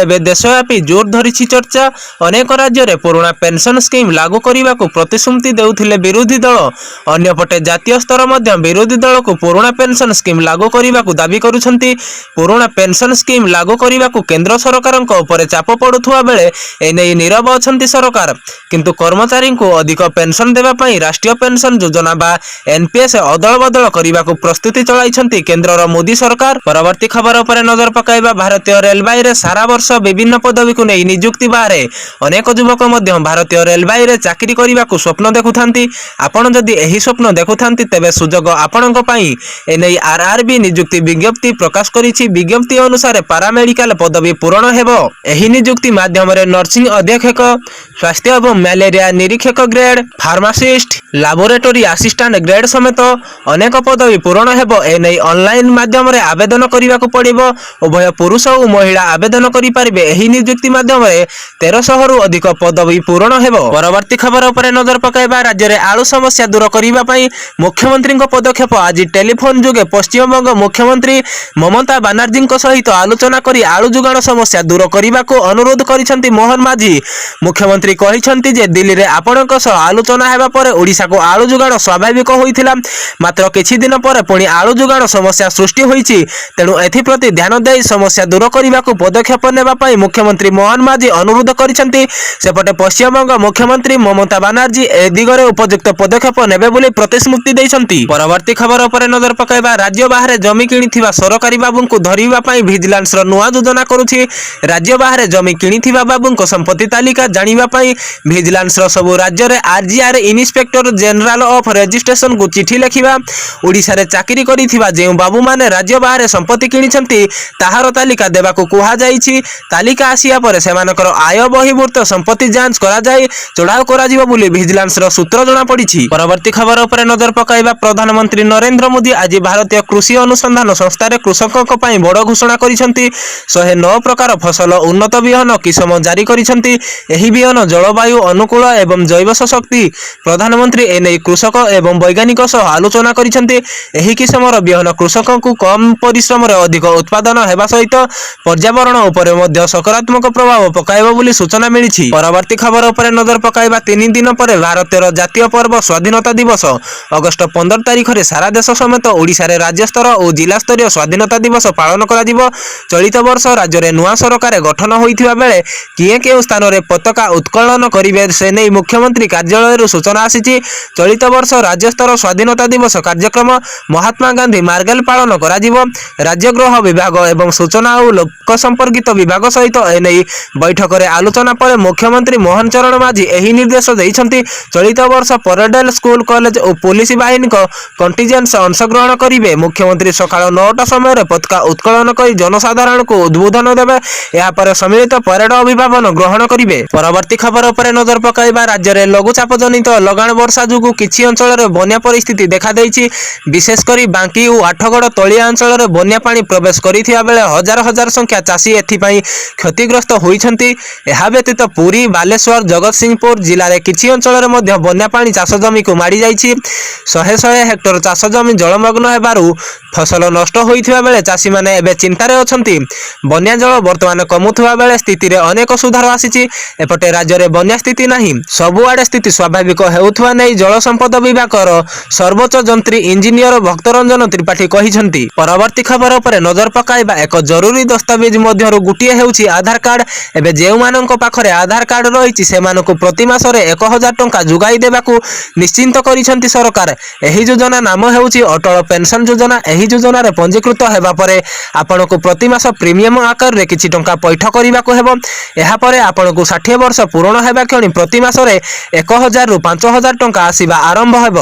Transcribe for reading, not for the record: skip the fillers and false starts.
ଏବେ ଦେଶବ୍ୟାପୀ ଜୋର ଧରିଛି ଚର୍ଚ୍ଚା। ଅନେକ ରାଜ୍ୟରେ ପୁରୁଣା ପେନ୍ସନ୍ ସ୍କିମ୍ ଲାଗୁ କରିବାକୁ ପ୍ରତିଶ୍ରୁତି ଦେଉଥିଲେ ବିରୋଧୀ ଦଳ। ଅନ୍ୟପଟେ ଜାତୀୟ ସ୍ତର ମଧ୍ୟ ବିରୋଧୀ ଦଳକୁ ପୁରୁଣା ପେନ୍ସନ୍ ସ୍କିମ୍ ଲାଗୁ କରିବାକୁ ଦାବି କରୁଛନ୍ତି। ପୁରୁଣା ପେନ୍ସନ୍ ସ୍କିମ୍ ଲାଗୁ କରିବାକୁ କେନ୍ଦ୍ର ସରକାରଙ୍କ ଉପରେ ଚାପ ପଡୁଥିବା ବେଳେ ଏନେଇ ନୀରବ ଅଛନ୍ତି ସରକାର। କିନ୍ତୁ କର୍ମଚାରୀଙ୍କୁ ଅଧିକ ପେନ୍ସନ୍ ଦେବା ପାଇଁ ରାଷ୍ଟ୍ରୀୟ ପେନ୍ସନ୍ ଯୋଜନା ବା ଏନ୍ପିଏସ୍ ଅଦଳ ବଦଳ କରିବାକୁ ପ୍ରସ୍ତୁତି ଚଳାଇଛନ୍ତି କେନ୍ଦ୍ରର ମୋଦି ସରକାର। ପରବର୍ତ୍ତୀ ଖବର ଉପରେ ନଜର ପକାଇବା। ଭାରତୀୟ ରେଳବାଇରେ ସାରା ବର୍ଷ ବିଭିନ୍ନ ପଦବୀକୁ ନେଇ ନିଯୁକ୍ତି ବାହାରେ। ଅନେକ ଯୁବକ ମଧ୍ୟ ଭାରତୀୟ ରେଳବାଇରେ ଚାକିରି କରିବାକୁ ସ୍ୱପ୍ନ ଦେଖୁଥାନ୍ତି। ଆପଣ ଯଦି ଏହି ସ୍ୱପ୍ନ ଦେଖୁଥାନ୍ତି ତେବେ ସୁଯୋଗ ଆପଣଙ୍କ ପାଇଁ। ଏନେଇ ଆର୍ଆର୍ବି ନିଯୁକ୍ତି ବିଜ୍ଞପ୍ତି ପ୍ରକାଶ କରିଛି। ବିଜ୍ଞପ୍ତି ଅନୁସାରେ ପାରାମେଡିକାଲ ପଦବୀ ପୂରଣ ହେବ। ଏହି ନିଯୁକ୍ତି ମାଧ୍ୟମରେ ନର୍ସିଂ ଅଧୀକ୍ଷକ, ସ୍ୱାସ୍ଥ୍ୟ ଏବଂ ମ୍ୟାଲେରିଆ ନିରୀକ୍ଷକ grade, pharmacist, laboratory assistant grade ସମେତ ଅନେକ ପଦବୀ ପୂରଣ ହେବ। ଏନେଇ ଅନଲାଇନ ମାଧ୍ୟମରେ ଆବେଦନ କରିବାକୁ ପଡ଼ିବ। ଉଭୟ ପୁରୁଷ ଓ ମହିଳା ଆବେଦନ କରିପାରିବେ। ଏହି ନିଯୁକ୍ତି ମାଧ୍ୟମରେ 1300ରୁ ଅଧିକ ପଦବୀ ପୂରଣ ହେବ। ପରବର୍ତ୍ତୀ ଖବର ଉପରେ ନଜର ପକାଇବା। ରାଜ୍ୟରେ ଆଳୁ ସମସ୍ୟା ଦୂର କରିବା ପାଇଁ ମୁଖ୍ୟମନ୍ତ୍ରୀଙ୍କ ପଦକ୍ଷେପ। ଆଜି ଟେଲିଫୋନ ଯୋଗେ ପଶ୍ଚିମବଙ୍ଗ ମୁଖ୍ୟମନ୍ତ୍ରୀ ମମତା ବାନାର୍ଜୀଙ୍କ ସହିତ ଆଲୋଚନା କରି ଆଳୁ ଯୋଗାଣ ସମସ୍ୟା ଦୂର କରିବାକୁ ଅନୁରୋଧ କରିଛନ୍ତି ମୋହନ ମାଝୀ। ମୁଖ୍ୟମନ୍ତ୍ରୀ କହିଛନ୍ତି ଯେ ଦିଲ୍ଲୀରେ ଆପଣଙ୍କ ସହ ଆଲୋଚନା ହେବା ପରେ ଓଡ଼ିଶାକୁ ଆଳୁ ଯୋଗାଣ ସ୍ୱାଭାବିକ ହୋଇଥିଲା। ମାତ୍ର କିଛି ଦିନ ପରେ ପୁଣି ଆଳୁ ଯୋଗାଣ ସମସ୍ୟା ସୃଷ୍ଟି ହୋଇଛି। ତେଣୁ ଏଥିପ୍ରତି ଧ୍ୟାନ ଦେଇ ସମସ୍ୟା ଦୂର କରିବାକୁ ପଦକ୍ଷେପ ନେବା ପାଇଁ ମୁଖ୍ୟମନ୍ତ୍ରୀ ମୋହନ ମାଝୀ ଅନୁରୋଧ କରିଛନ୍ତି। ସେପଟେ ପଶ୍ଚିମବଙ୍ଗ ମୁଖ୍ୟମନ୍ତ୍ରୀ ମମତା ବାନାର୍ଜୀ ଏ ଦିଗରେ ଉପଯୁକ୍ତ ପଦକ୍ଷେପ ନେବେ ବୋଲି ପ୍ରତିଶ୍ରୁତି ଦେଇଛନ୍ତି। ପରବର୍ତ୍ତୀ ଖବର ଉପରେ ନଜର ପକାଇବା। ରାଜ୍ୟ ବାହାରେ ଜମି କିଣିଥିବା ସରକାରୀ ବାବୁଙ୍କୁ ଧରିବା ପାଇଁ ଭିଜିଲାନ୍ସର ନୂଆ ଯୋଜନା କରୁଛି। ରାଜ୍ୟ ବାହାରେ ଜମି କିଣିଥିବା ବାବୁଙ୍କ ସମ୍ପତ୍ତି ତାଲିକା ଜାଣିବା ପାଇଁ ଭିଜିଲାନ୍ସର ସବୁ ରାଜ୍ୟରେ ଆର୍ଜିଆର୍ ଇନ୍ସପେକ୍ଟର ଜେନେରାଲ ଅଫ୍ ରେଜିଷ୍ଟ୍ରେସନକୁ ଚିଠି ଲେଖିବା। ଓଡ଼ିଶାରେ ଚାକିରି କରିଥିବା ଯେଉଁ ବାବୁମାନେ ରାଜ୍ୟ ବାହାରେ ସମ୍ପତ୍ତି କିଣିଛନ୍ତି ତାହାର ତାଲିକା ଦେବାକୁ କୁହାଯାଇଛି। ତାଲିକା ଆସିବା ପରେ ସେମାନଙ୍କର ଆୟ ବହିର୍ଭୂତ ସମ୍ପତ୍ତି ଯାଞ୍ଚ କରାଯାଇ ଚଢ଼ାଉ କରାଯିବ ବୋଲି ଭିଜିଲାନ୍ସର ସୂତ୍ର ଜଣାପଡ଼ିଛି। ପରବର୍ତ୍ତୀ ଖବର ଉପରେ ନଜର ପକାଇବା। ପ୍ରଧାନମନ୍ତ୍ରୀ ନରେନ୍ଦ୍ର ମୋଦି ଆଜି ଭାରତୀୟ କୃଷି ଅନୁସନ୍ଧାନ ସଂସ୍ଥାରେ କୃଷକଙ୍କ ପାଇଁ ବଡ଼ ଘୋଷଣା କରିଛନ୍ତି। 109 ପ୍ରକାର ଫସଲ ଉନ୍ନତ ବିହନ କିସମ ଜାରି କରିଛନ୍ତି। ଏହି ବିହନ ଜଳବାୟୁ ଅନୁକୂଳ ଏବଂ ଜୈବ ଶକ୍ତି। ପ୍ରଧାନମନ୍ତ୍ରୀ ଏନେଇ କୃଷକ ଏବଂ ବୈଜ୍ଞାନିକ ସହ ଆଲୋଚନା କରିଛନ୍ତି। ଏହି କିସମର ବିହନ କୃଷକଙ୍କୁ କମ୍ ପରିଶ୍ରମରେ ଅଧିକ ଉତ୍ପାଦନ ହେବା ସହିତ ପର୍ଯ୍ୟାବରଣ ଉପରେ ମଧ୍ୟ ସକାରାତ୍ମକ ପ୍ରଭାବ ପକାଇବ ବୋଲି ସୂଚନା ମିଳିଛି। ପରବର୍ତ୍ତୀ ଖବର ଉପରେ ନଜର ପକାଇବା। 3 ଦିନ ପରେ ଭାରତର ଜାତୀୟ ପର୍ବ ସ୍ୱାଧୀନତା ଦିବସ। ଅଗଷ୍ଟ 15 ତାରିଖରେ ସାରା ଦେଶ ସମେତ ଓଡ଼ିଶାରେ ରାଜ୍ୟସ୍ତର ଓ ଜିଲ୍ଲାସ୍ତରୀୟ ସ୍ୱାଧୀନତା ଦିବସ ପାଳନ କରାଯିବ। ଚଳିତ ବର୍ଷ ରାଜ୍ୟରେ ନୂଆ ସରକାର ଗଠନ ହୋଇଥିବା ବେଳେ କିଏ କେଉଁ ସ୍ଥାନରେ ପତାକା ଉତ୍ତୋଳନ କରିବେ ସେ ନେଇ ମୁଖ୍ୟମନ୍ତ୍ରୀ କାର୍ଯ୍ୟାଳୟରୁ ସୂଚନା ଆସିଛି। ଚଳିତ ବର୍ଷ ରାଜ୍ୟସ୍ତର ସ୍ୱାଧୀନତା ଦିବସ କାର୍ଯ୍ୟକ୍ରମ ମହାତ୍ମା ଗାନ୍ଧୀ ମାର୍ଗରେ ପାଳନ କରାଯିବ। ରାଜ୍ୟ ଗୃହ ବିଭାଗ ଏବଂ ସୂଚନା ଓ ଲୋକ ସମ୍ପର୍କିତ ବିଭାଗ ସହିତ ଏନେଇ ବୈଠକରେ ଆଲୋଚନା ପରେ ମୁଖ୍ୟମନ୍ତ୍ରୀ ମୋହନ ଚରଣ ମାଝୀ ଏହି ନିର୍ଦ୍ଦେଶ ଦେଇଛନ୍ତି। ଚଳିତ ବର୍ଷ ପରେଡ୍ ସ୍କୁଲ, କଲେଜ ଓ ପୋଲିସ ବାହିନୀଙ୍କ କଣ୍ଟିଜେଣ୍ଟ ଅଂଶଗ୍ରହଣ କରିବେ। ମୁଖ୍ୟମନ୍ତ୍ରୀ ସକାଳ 9ଟା ସମୟରେ ପତାକା ଉତ୍ତୋଳନ କରି ଜନସାଧାରଣଙ୍କୁ ଉଦ୍ବୋଧନ ଦେବେ। ଏହାପରେ ସମ୍ମିଳିତ ପରେଡ୍ ଅଭିବାଦନ ଗ୍ରହଣ କରିବେ। ପରବର୍ତ୍ତୀ ଖବର ଉପରେ ନଜର ପକାଇବା। ରାଜ୍ୟରେ ଲଘୁଚାପ ଜନିତ ଲଗାଣ ବର୍ଷା ଯୋଗୁଁ କିଛି ଅଞ୍ଚଳରେ ବନ୍ୟା ପରିସ୍ଥିତି ଦେଖାଦେଇଛି। ବିଶେଷ କରି ବାଙ୍କୀ ଓ ଆଠଗଡ଼ ତଳିଆ ଅଞ୍ଚଳରେ ବନ୍ୟା ପାଣି ପ୍ରବେଶ କରିଥିବା ବେଳେ ହଜାର ହଜାର ସଂଖ୍ୟା ଚାଷୀ ଏଥିପାଇଁ କ୍ଷତିଗ୍ରସ୍ତ ହୋଇଛନ୍ତି। ଏହା ବ୍ୟତୀତ ପୁରୀ, ବାଲେଶ୍ୱର, ଜଗତସିଂହପୁର ଜିଲ୍ଲାରେ କିଛି ଅଞ୍ଚଳରେ ମଧ୍ୟ ବନ୍ୟା ପାଣି ଚାଷ ଜମିକୁ ମାଡ଼ି ଯାଇଛି। ଶହେ ହେକ୍ଟର ଚାଷ ଜମି ଜଳମଗ୍ନ ହେବାରୁ ଫସଲ ନଷ୍ଟ ହୋଇଥିବା ବେଳେ ଚାଷୀମାନେ ଏବେ ଚିନ୍ତାରେ ଅଛନ୍ତି। ବନ୍ୟା ଜଳ ବର୍ତ୍ତମାନ କମୁଥିବା ବେଳେ ସ୍ଥିତିରେ ଅନେକ ସୁଧାର ଆସିଛି। ଏପଟେ ରାଜ୍ୟରେ ବନ୍ୟା ସ୍ଥିତି ନାହିଁ। ସବୁଆଡ଼େ ସ୍ଥିତି ସ୍ୱାଭାବିକ ହେଉଥିବା ନେଇ ଜଳ ସମ୍ପଦ ବିଭାଗର ସର୍ବୋଚ୍ଚ ଯନ୍ତ୍ରୀ ଇଞ୍ଜିନିୟର ଭକ୍ତରଞ୍ଜନ ତ୍ରିପାଠୀ କହିଛନ୍ତି। ପରବର୍ତ୍ତୀ ଖବର ଉପରେ ନଜର ପକାଇବା। ଏକ ଜରୁରୀ ଦସ୍ତାବିଜ ମଧ୍ୟରୁ ଗୋଟିଏ ହେଉଛି ଆଧାର କାର୍ଡ। ଏବେ ଯେଉଁମାନଙ୍କ ପାଖରେ ଆଧାର କାର୍ଡ ରହିଛି ସେମାନଙ୍କୁ ପ୍ରତି ମାସରେ 1000 ଟଙ୍କା ଯୋଗାଇ ଦେବାକୁ ନିଶ୍ଚିତ କରିଛନ୍ତି ସରକାର। ଏହି ଯୋଜନା ନାମ ହେଉଛି ଅଟଳ ପେନ୍ସନ୍ ଯୋଜନା। ଏହି ଯୋଜନାରେ ପଞ୍ଜୀକୃତ ହେବା ପରେ ଆପଣଙ୍କୁ ପ୍ରତି ମାସ ପ୍ରିମିୟମ ଆକାରରେ କିଛି ଟଙ୍କା ପୈଠ କରିବାକୁ ହେବ। ଏହାପରେ ଆପଣଙ୍କୁ 60 ବର୍ଷ ପୂରଣ ହେବା କ୍ଷଣି ପ୍ରତି ମାସରେ 1000ରୁ 5000 ଟଙ୍କା ଆସିବା ଆରମ୍ଭ ହେବ।